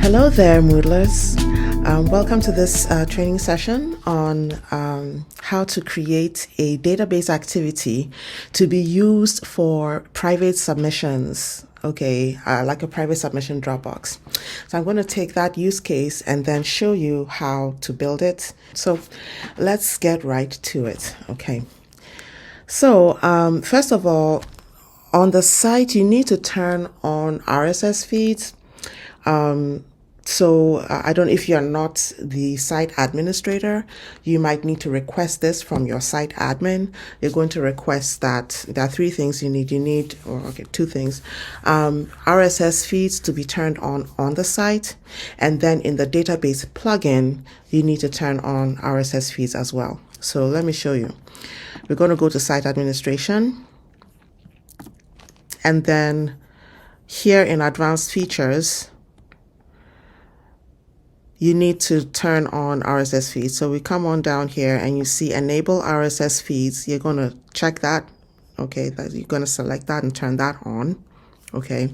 Hello there, Moodlers. Welcome to this training session on how to create a database activity to be used for private submissions, like a private submission Dropbox. So I'm going to take that use case and then show you how to build it. So let's get right to it, okay? So first of all, on the site, you need to turn on RSS feeds. So I don't know if you're not the site administrator, you might need to request this from your site admin. You're going to request that there are three things you need. Two things. RSS feeds to be turned on the site. And then in the database plugin, you need to turn on RSS feeds as well. So let me show you. We're going to go to site administration. And then here in advanced features, you need to turn on RSS feeds. So we come on down here and you see enable RSS feeds. You're going to check that. Okay, you're going to select that and turn that on. Okay.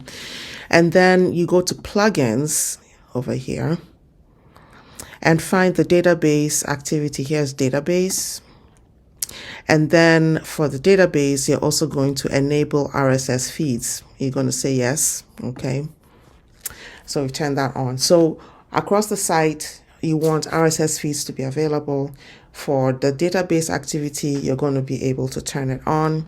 And then you go to plugins over here and find the database activity. Here's database. And then for the database, you're also going to enable RSS feeds. You're going to say yes. Okay. So we turn that on. So across the site, you want RSS feeds to be available. For the database activity, you're going to be able to turn it on.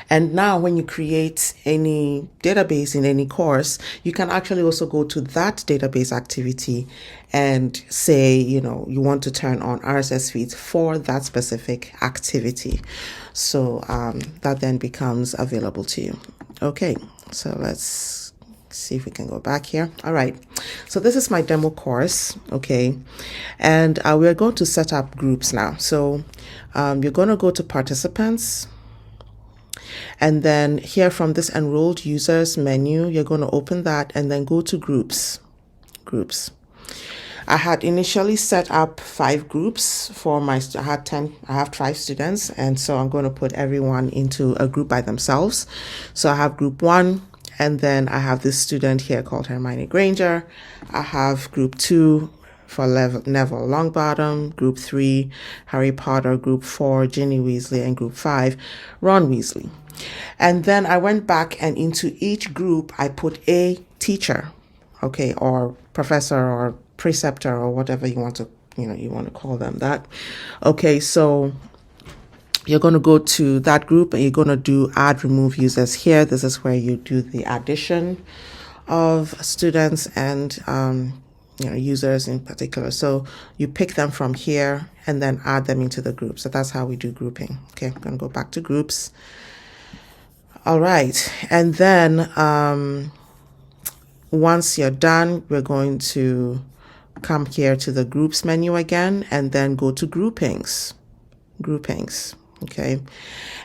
And now when you create any database in any course, you can actually also go to that database activity and say, you want to turn on RSS feeds for that specific activity. So that then becomes available to you. Okay, so let's see if we can go back here. All right. So this is my demo course. Okay. And we're going to set up groups now. So you're going to go to participants. And then here from this enrolled users menu, you're going to open that and then go to groups. I had initially set up 5 groups for I have 5 students. And so I'm going to put everyone into a group by themselves. So I have group 1. And then I have this student here called Hermione Granger. I have group 2 for Neville Longbottom, group 3, Harry Potter, group 4, Ginny Weasley, and group 5, Ron Weasley. And then I went back and into each group, I put a teacher, okay, or professor or preceptor or whatever you want to call them that. Okay, so you're going to go to that group and you're going to do add remove users here. This is where you do the addition of students and users in particular. So you pick them from here and then add them into the group. So that's how we do grouping. Okay, I'm going to go back to groups. All right. And then once you're done, we're going to come here to the groups menu again and then go to groupings. Okay.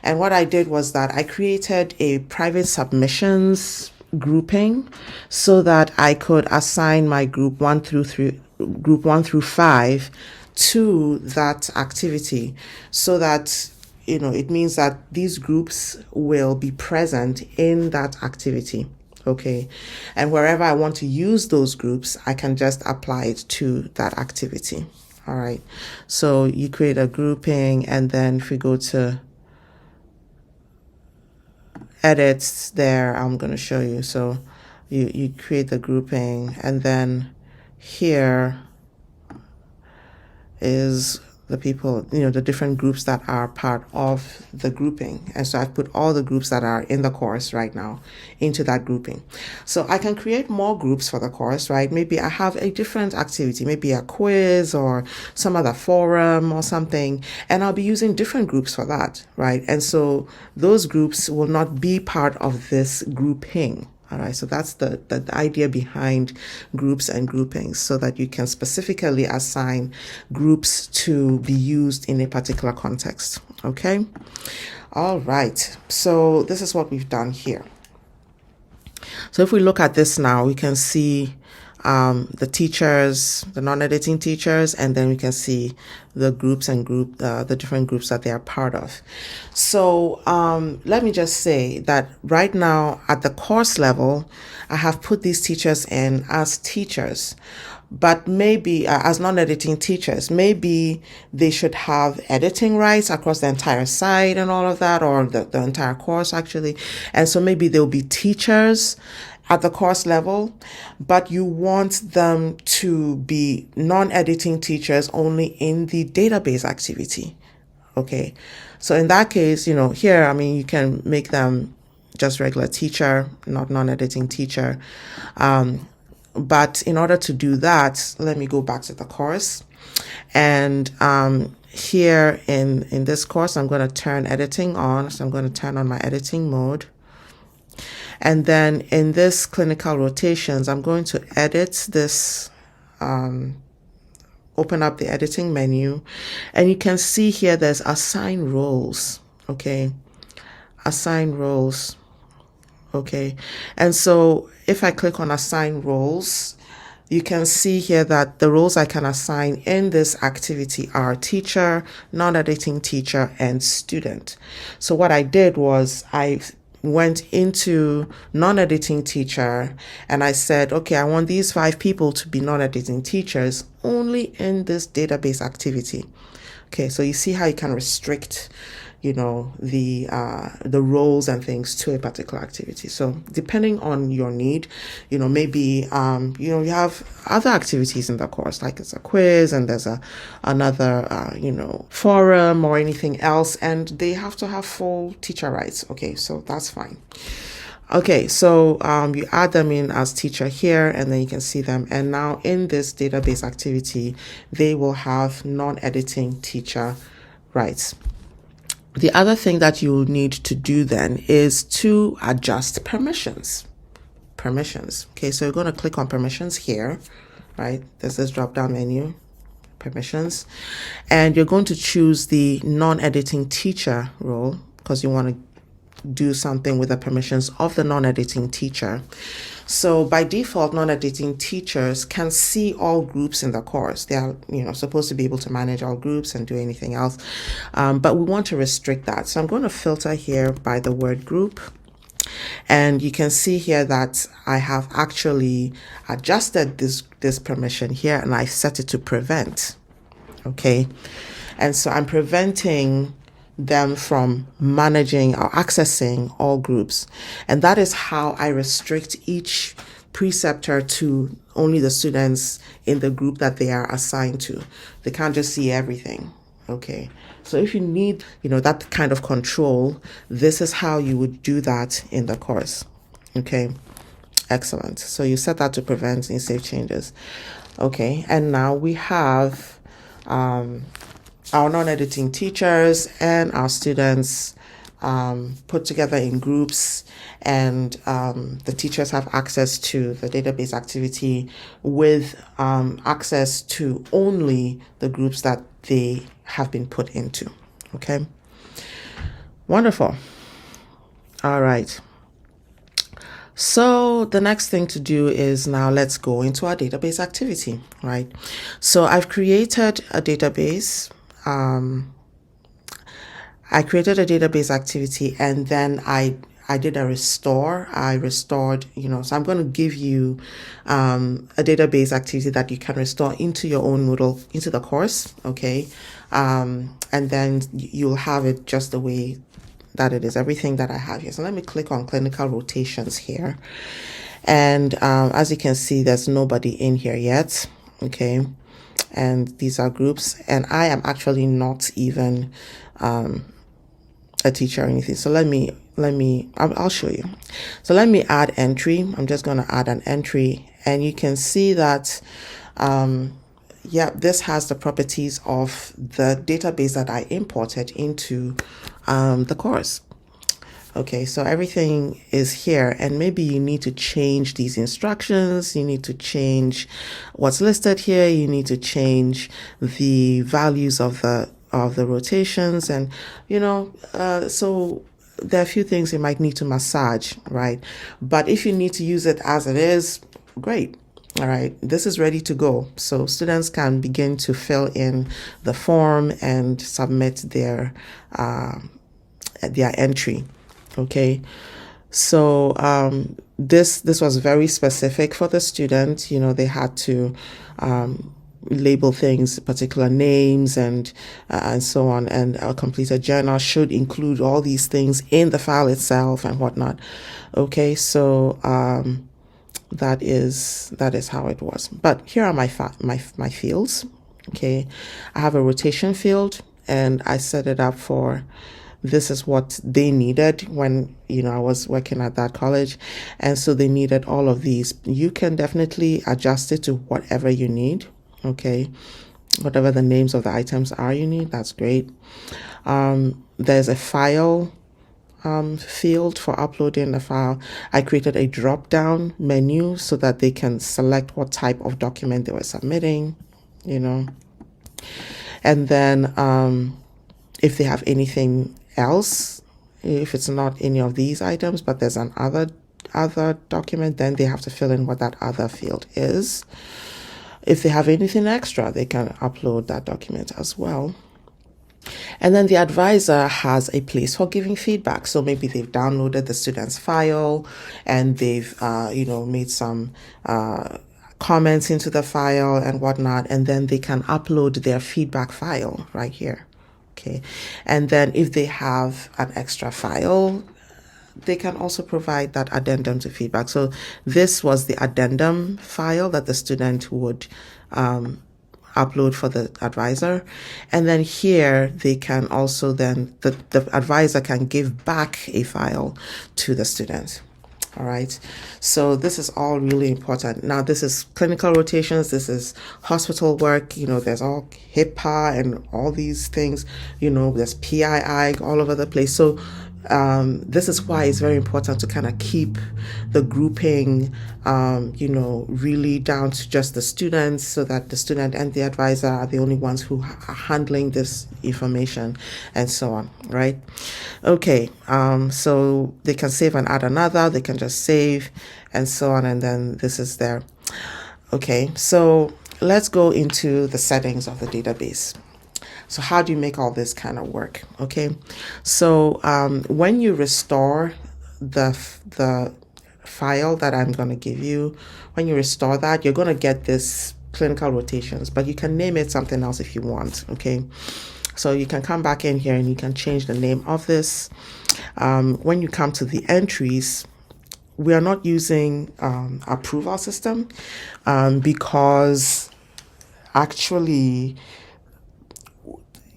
And what I did was that I created a private submissions grouping so that I could assign my group 1 through 5 to that activity so that, it means that these groups will be present in that activity. Okay. And wherever I want to use those groups, I can just apply it to that activity. All right. So you create a grouping and then if we go to edits there, I'm going to show you. So you create the grouping and then here is the people, the different groups that are part of the grouping. And so I've put all the groups that are in the course right now into that grouping. So I can create more groups for the course, right? Maybe I have a different activity, maybe a quiz or some other forum or something, and I'll be using different groups for that, right? And so those groups will not be part of this grouping. All right, so that's the idea behind groups and groupings, so that you can specifically assign groups to be used in a particular context. Okay. All right. So this is what we've done here. So if we look at this now, we can see the teachers, the non-editing teachers, and then we can see the groups and the different groups that they are part of. So let me just say that right now at the course level, I have put these teachers in as teachers, but maybe as non-editing teachers, maybe they should have editing rights across the entire site and all of that, or the entire course actually. And so maybe they'll be teachers at the course level, but you want them to be non-editing teachers only in the database activity. Okay. So in that case, here, I mean, you can make them just regular teacher, not non-editing teacher. But in order to do that, let me go back to the course. And here in this course, I'm going to turn editing on. So I'm going to turn on my editing mode. And then in this clinical rotations, I'm going to edit this, open up the editing menu. And you can see here there's assign roles. Okay. Assign roles. Okay. And so if I click on assign roles, you can see here that the roles I can assign in this activity are teacher, non-editing teacher, and student. So what I did was I went into non-editing teacher and I said, okay, I want these 5 people to be non-editing teachers only in this database activity. Okay, so you see how you can restrict, the roles and things to a particular activity. So depending on your need, maybe, you have other activities in the course, like it's a quiz and there's another, forum or anything else, and they have to have full teacher rights. Okay, so that's fine. Okay, so you add them in as teacher here, and then you can see them. And now in this database activity, they will have non-editing teacher rights. The other thing that you need to do then is to adjust permissions. Okay, so you're going to click on permissions here, right? There's this drop-down menu, permissions, and you're going to choose the non-editing teacher role because you want to do something with the permissions of the non-editing teacher. So by default, non-editing teachers can see all groups in the course. They are, supposed to be able to manage all groups and do anything else. But we want to restrict that. So I'm going to filter here by the word group. And you can see here that I have actually adjusted this permission here and I set it to prevent. Okay. And so I'm preventing them from managing or accessing all groups. And that is how I restrict each preceptor to only the students in the group that they are assigned to. They can't just see everything. Okay. So if you need, that kind of control, this is how you would do that in the course. Okay. Excellent. So you set that to prevent and save changes. Okay. And now we have, our non-editing teachers and our students put together in groups, and the teachers have access to the database activity with access to only the groups that they have been put into. Okay. Wonderful. All right. So the next thing to do is now let's go into our database activity, right? So I've created a database. I created a database activity and then I did a restore. I restored, so I'm going to give you a database activity that you can restore into your own Moodle, into the course, okay? And then you'll have it just the way that it is, everything that I have here. So let me click on clinical rotations here. And as you can see, there's nobody in here yet, okay? And these are groups, and I am actually not even a teacher or anything. So I'll show you. So let me add entry. I'm just going to add an entry, and you can see that this has the properties of the database that I imported into the course. Okay, so everything is here, and maybe you need to change these instructions. You need to change what's listed here. You need to change the values of the rotations, and so there are a few things you might need to massage, right? But if you need to use it as it is, great. All right, this is ready to go. So students can begin to fill in the form and submit their entry. Okay, so this was very specific for the student. You know, they had to label things, particular names, and so on. And a completed journal should include all these things in the file itself and whatnot. Okay, so that is how it was. But here are my fields. Okay, I have a rotation field, and I set it up for, this is what they needed when, you know, I was working at that college. And so they needed all of these. You can definitely adjust it to whatever you need. Okay, whatever the names of the items are you need, that's great. There's a file field for uploading the file. I created a drop down menu so that they can select what type of document they were submitting, you know. And then if they have anything else, if it's not any of these items, but there's an other document, then they have to fill in what that other field is. If they have anything extra, they can upload that document as well. And then the advisor has a place for giving feedback. So maybe they've downloaded the student's file and they've, made some comments into the file and whatnot, and then they can upload their feedback file right here. Okay. And then if they have an extra file, they can also provide that addendum to feedback. So this was the addendum file that the student would upload for the advisor. And then here they can also then, the advisor can give back a file to the student. All right. So this is all really important. Now, this is clinical rotations. This is hospital work. You know, there's all HIPAA and all these things, you know, there's PII all over the place. So this is why it's very important to kind of keep the grouping, really down to just the students, so that the student and the advisor are the only ones who are handling this information and so on, right? Okay, so they can save and add another, they can just save and so on, and then this is there. Okay, so let's go into the settings of the database. So how do you make all this kind of work? Okay, so when you restore the file that I'm going to give you, when you restore that, you're going to get this clinical rotations, but you can name it something else if you want. Okay, so you can come back in here and you can change the name of this. When you come to the entries, we are not using approval system because actually,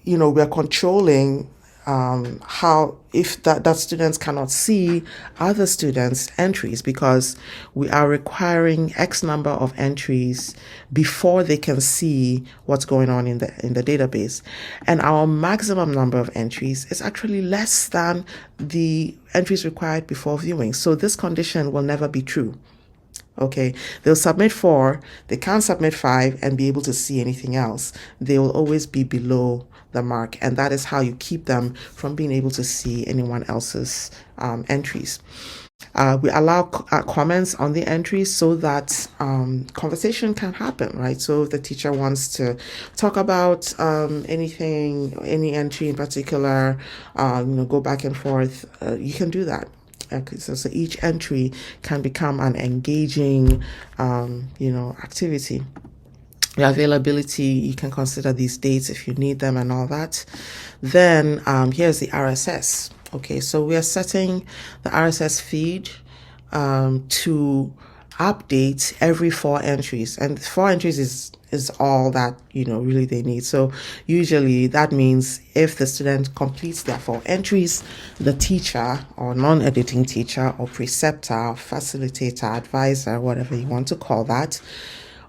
we're controlling how, if that students cannot see other students' entries, because we are requiring X number of entries before they can see what's going on in the database. And our maximum number of entries is actually less than the entries required before viewing. So this condition will never be true. Okay, they'll submit 4, they can't submit 5 and be able to see anything else. They will always be below the mark, and that is how you keep them from being able to see anyone else's entries. We allow comments on the entries so that conversation can happen, right? So if the teacher wants to talk about anything, any entry in particular, go back and forth, you can do that. So each entry can become an engaging, activity. The availability, you can consider these dates if you need them and all that. Then here's the RSS. Okay, so we are setting the RSS feed to update every 4 entries, and 4 entries is all that really they need. So usually that means if the student completes their 4 entries, the teacher or non-editing teacher or preceptor, facilitator, advisor, whatever you want to call that,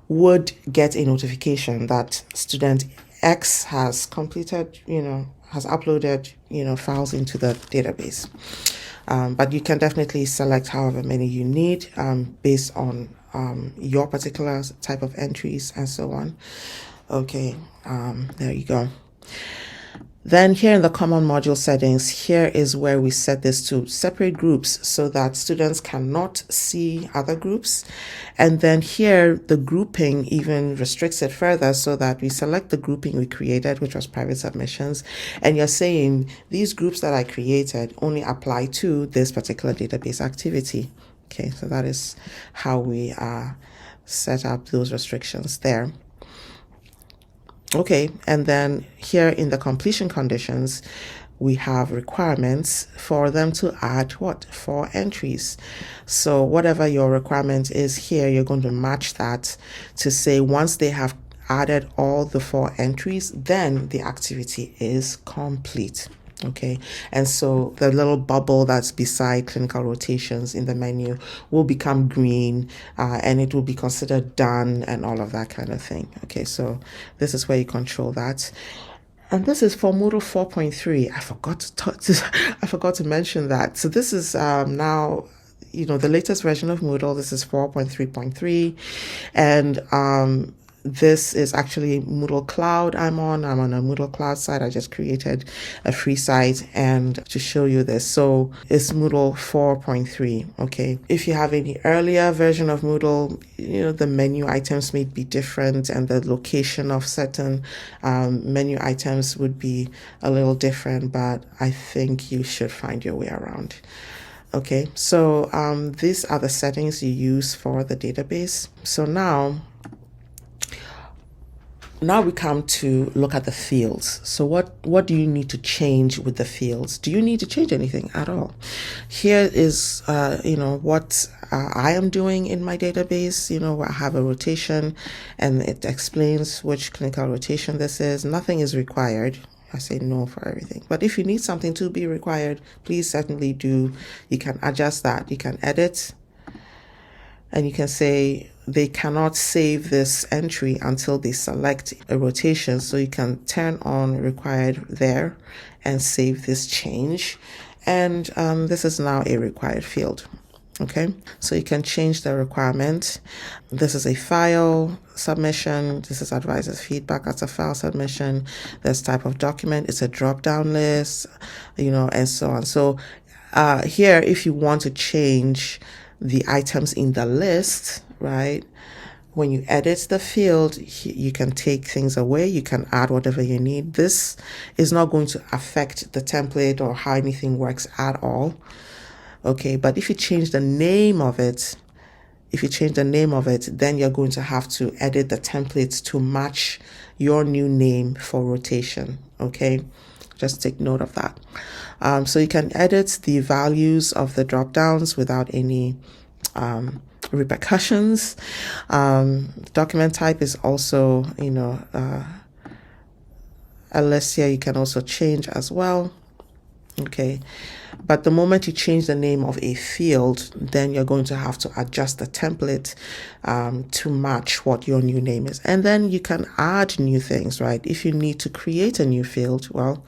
would get a notification that student X has completed, has uploaded, files into the database. But you can definitely select however many you need based on your particular type of entries and so on. Okay, there you go. Then here in the common module settings, here is where we set this to separate groups so that students cannot see other groups. And then here, the grouping even restricts it further so that we select the grouping we created, which was private submissions. And you're saying these groups that I created only apply to this particular database activity. Okay, so that is how we set up those restrictions there. Okay, and then here in the completion conditions, we have requirements for them to add what? 4 entries. So whatever your requirement is here, you're going to match that to say once they have added all the 4 entries, then the activity is complete. Okay, and so the little bubble that's beside clinical rotations in the menu will become green, and it will be considered done and all of that kind of thing. Okay, so this is where you control that. And this is for Moodle 4.3. I forgot to mention that. So this is now, the latest version of Moodle. This is 4.3.3, and this is actually Moodle Cloud I'm on a Moodle Cloud site. I just created a free site and to show you this. So it's Moodle 4.3. Okay. If you have any earlier version of Moodle, the menu items may be different and the location of certain menu items would be a little different, but I think you should find your way around. Okay. So these are the settings you use for the database. So now we come to look at the fields. So what do you need to change with the fields? Do you need to change anything at all? Here is, what I am doing in my database. I have a rotation and it explains which clinical rotation this is. Nothing is required. I say no for everything. But if you need something to be required, please certainly do. You can adjust that. You can edit and you can say they cannot save this entry until they select a rotation. So you can turn on required there and save this change. And this is now a required field. Okay, so you can change the requirement. This is a file submission. This is advisor's feedback. That's a file submission. This type of document. It's a drop-down list, and so on. So here, if you want to change the items in the list, right? When you edit the field, you can take things away. You can add whatever you need. This is not going to affect the template or how anything works at all. Okay, but if you change the name of it, then you're going to have to edit the templates to match your new name for rotation. Okay, just take note of that. So you can edit the values of the drop downs without any repercussions. Document type is also, a list here you can also change as well. Okay, but the moment you change the name of a field, then you're going to have to adjust the template to match what your new name is. And then you can add new things, right? If you need to create a new field, well,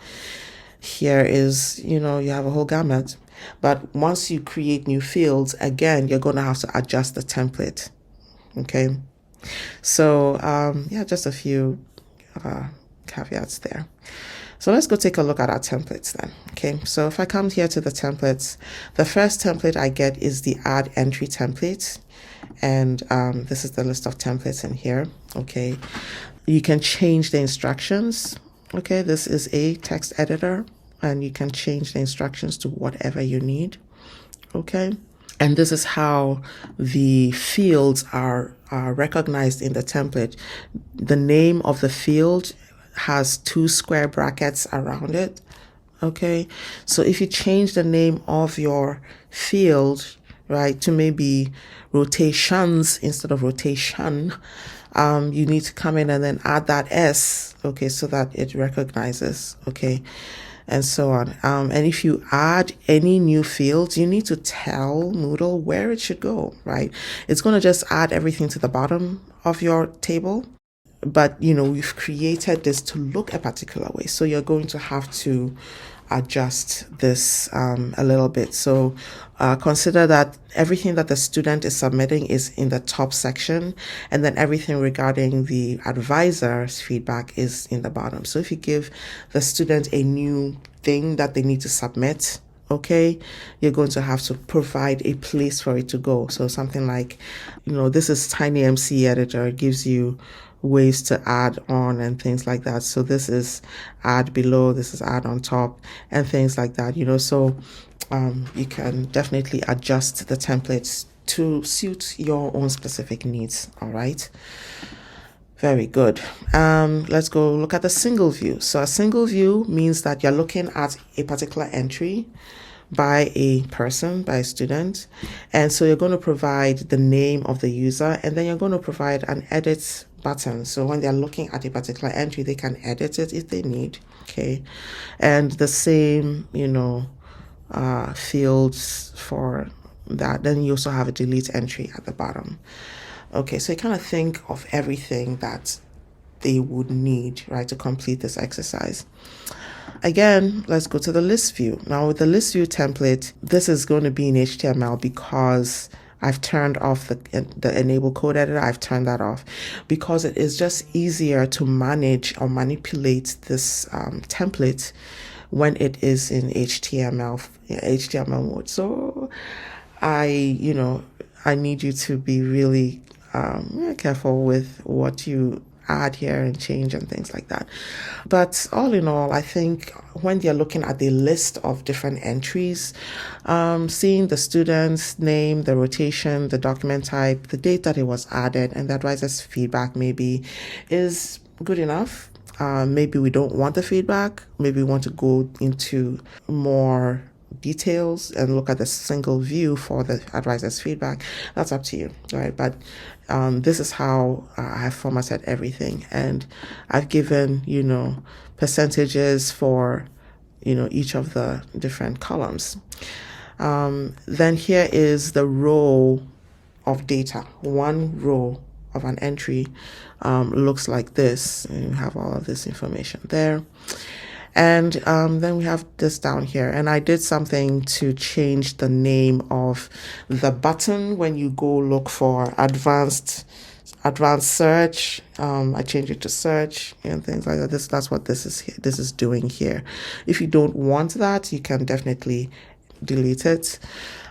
here is, you have a whole gamut. But once you create new fields, again, you're going to have to adjust the template. Okay, so just a few caveats there. So let's go take a look at our templates then. Okay, so if I come here to the templates, the first template I get is the add entry template. And this is the list of templates in here. Okay, you can change the instructions. Okay, this is a text editor and you can change the instructions to whatever you need. Okay, and this is how the fields are recognized in the template. The name of the field has 2 square brackets around it. Okay, so if you change the name of your field, right, to maybe rotations instead of rotation, you need to come in and then add that S, okay, so that it recognizes, okay, and so on. And if you add any new fields, you need to tell Moodle where it should go, right? It's going to just add everything to the bottom of your table. But, we've created this to look a particular way. So you're going to have to adjust this a little bit. So consider that everything that the student is submitting is in the top section, and then everything regarding the advisor's feedback is in the bottom. So if you give the student a new thing that they need to submit, okay, you're going to have to provide a place for it to go. So something like, this is Tiny MC Editor. It gives you ways to add on and things like that. So this is add below, this is add on top, and things like that, so you can definitely adjust the templates to suit your own specific needs. All right. Very good. Let's go look at the single view. So a single view means that you're looking at a particular entry by a person, by a student. And so you're going to provide the name of the user, and then you're going to provide an edit button. So when they're looking at a particular entry, they can edit it if they need. Okay. And the same, fields for that. Then you also have a delete entry at the bottom. Okay, so you kind of think of everything that they would need, right, to complete this exercise. Again, let's go to the list view. Now with the list view template, this is going to be in HTML because I've turned off the enable code editor. I've turned that off because it is just easier to manage or manipulate this template when it is in HTML mode. So I need you to be really careful with what you add here and change and things like that. But all in all, I think when you're looking at the list of different entries, seeing the student's name, the rotation, the document type, the date that it was added, and the advisor's feedback maybe is good enough. Maybe we don't want the feedback. Maybe we want to go into more details and look at the single view for the advisor's feedback. That's up to you, right? But this is how I have formatted everything, and I've given percentages for each of the different columns. Then here is the row of data. One row of an entry looks like this. You have all of this information there. And then we have this down here. And I did something to change the name of the button when you go look for advanced search. I changed it to search and things like that. That's what this is doing here. If you don't want that, you can definitely delete it.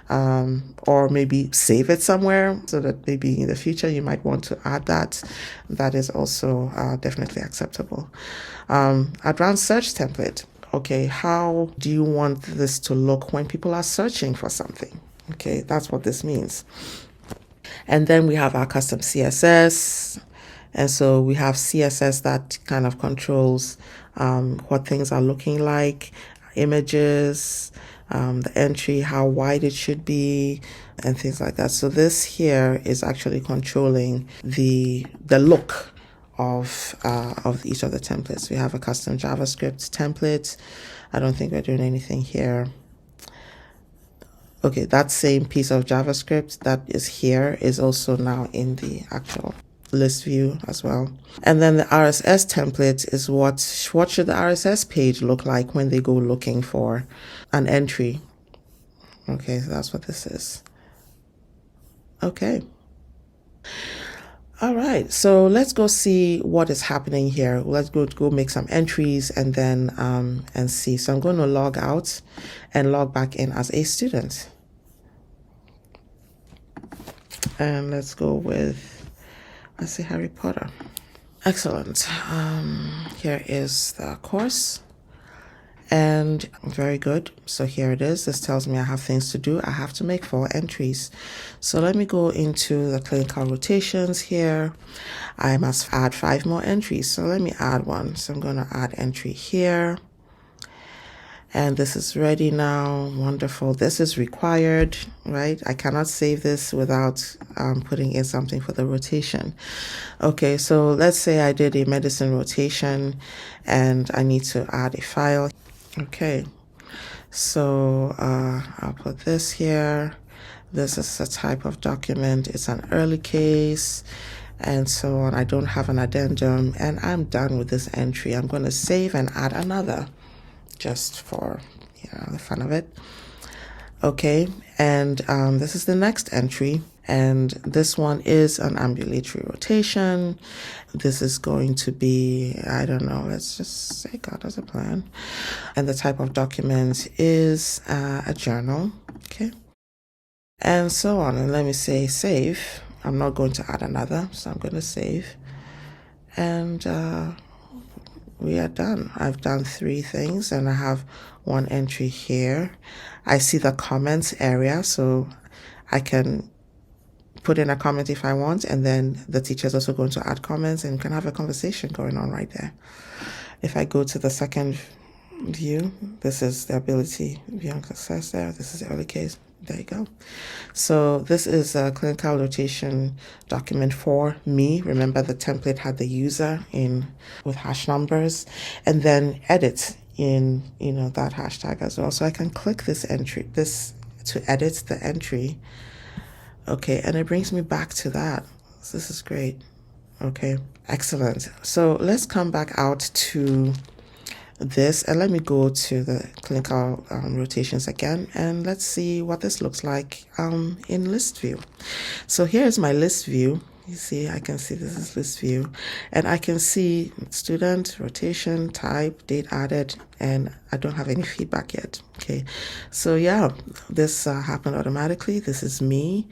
Or maybe save it somewhere so that maybe in the future you might want to add that. That is also definitely acceptable. Advanced search template. Okay, how do you want this to look when people are searching for something? Okay, that's what this means. And then we have our custom CSS. And so we have CSS that kind of controls what things are looking like, images, the entry, how wide it should be, and things like that. So this here is actually controlling the look of each of the templates. We have a custom JavaScript template. I don't think we're doing anything here. Okay, that same piece of JavaScript that is here is also now in the actual list view as well. And then the RSS template is what should the RSS page look like when they go looking for an entry. Okay, so that's what this is. Okay. All right, so let's go see what is happening here. Let's go make some entries and then and see. So I'm going to log out and log back in as a student. And let's go with, let's see, Harry Potter. Excellent. Here is the course. And very good. So here it is. This tells me I have things to do. I have to make 4 entries. So let me go into the clinical rotations here. I must add 5 more entries. So let me add one. So I'm going to add entry here. And this is ready now. Wonderful. This is required, right? I cannot save this without putting in something for the rotation. Okay, so let's say I did a medicine rotation and I need to add a file. Okay, so I'll put this here. This is a type of document. It's an early case and so on. I don't have an addendum and I'm done with this entry. I'm going to save and add another. just for the fun of it. Okay, and this is the next entry, and this one is an ambulatory rotation. This is going to be, I don't know, let's just say God has a plan. And the type of document is a journal, okay? And so on, and let me say save. I'm not going to add another, so I'm going to save. And we are done. I've done 3 things, and I have 1 entry here. I see the comments area, so I can put in a comment if I want, and then the teacher is also going to add comments and can have a conversation going on right there. If I go to the second view, this is the ability beyond success there. This is the early case. There you go. So this is a clinical rotation document for me. Remember, the template had the user in with hash numbers, and then edit in that hashtag as well. So I can click this to edit the entry. Okay, and it brings me back to that. So this is great. Okay, excellent. So let's come back out to this, and let me go to the clinical rotations again, and let's see what this looks like in list view. So here's my list view. You see, I can see this is list view, and I can see student, rotation, type, date added, and I don't have any feedback yet. Okay, so yeah, this happened automatically. This is me,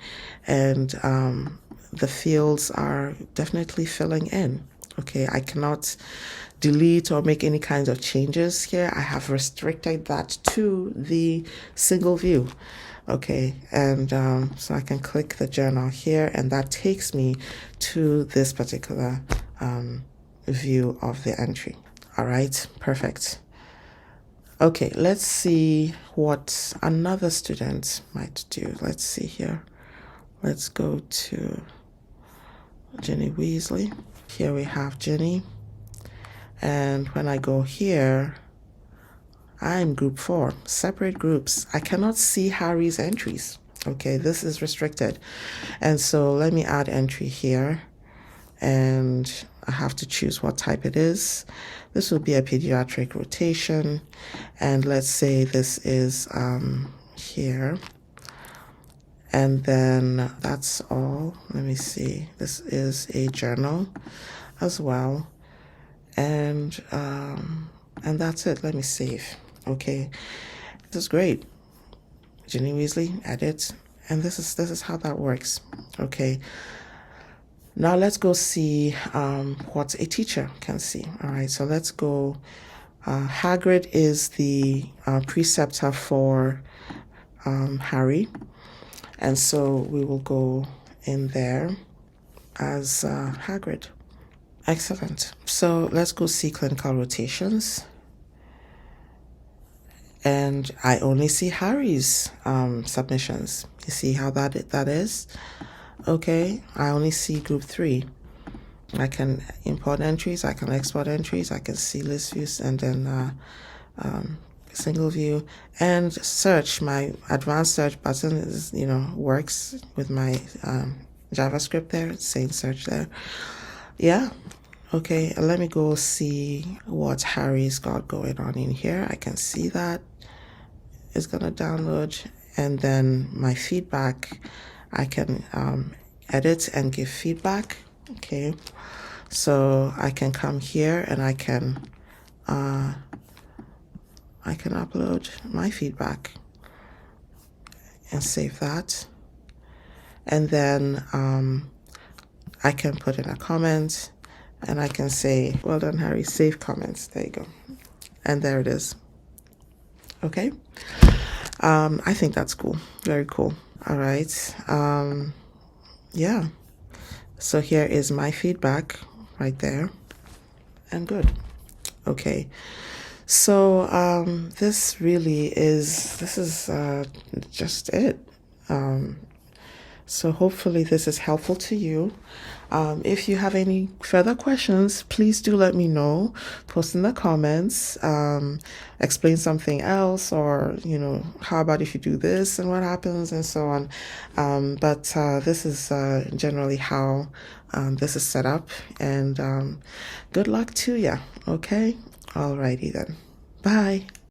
and the fields are definitely filling in. Okay, I cannot delete or make any kinds of changes here. I have restricted that to the single view. Okay, and so I can click the journal here, and that takes me to this particular view of the entry. All right, perfect. Okay, let's see what another student might do. Let's see here. Let's go to Ginny Weasley. Here we have Ginny. And when I go here, I'm group 4, separate groups. I cannot see Harry's entries. Okay, this is restricted. And so let me add entry here, and I have to choose what type it is. This will be a pediatric rotation, and let's say this is here. And then that's all. Let me see. This is a journal as well. And that's it. Let me save. Okay, this is great. Ginny Weasley, edit, and this is how that works. Okay, now let's go see what a teacher can see. All right, so let's go. Hagrid is the preceptor for Harry, and so we will go in there as Hagrid. Excellent. So let's go see clinical rotations. And I only see Harry's submissions. You see how that is? Okay, I only see group 3. I can import entries, I can export entries, I can see list views, and then single view. And search, my advanced search button is, works with my JavaScript there. It's saying search there. Yeah. Okay, let me go see what Harry's got going on in here. I can see that it's gonna download, and then my feedback, I can edit and give feedback. Okay, so I can come here and I can upload my feedback and save that, and then I can put in a comment. And I can say, well done, Harry, save comments. There you go. And there it is. Okay. I think that's cool. Very cool. All right. Yeah. So here is my feedback right there. And good. Okay. So this is just it. So hopefully this is helpful to you. If you have any further questions, please do let me know. Post in the comments, explain something else, or, how about if you do this and what happens, and so on. But this is generally how this is set up, and good luck to you. Okay? Alrighty then. Bye.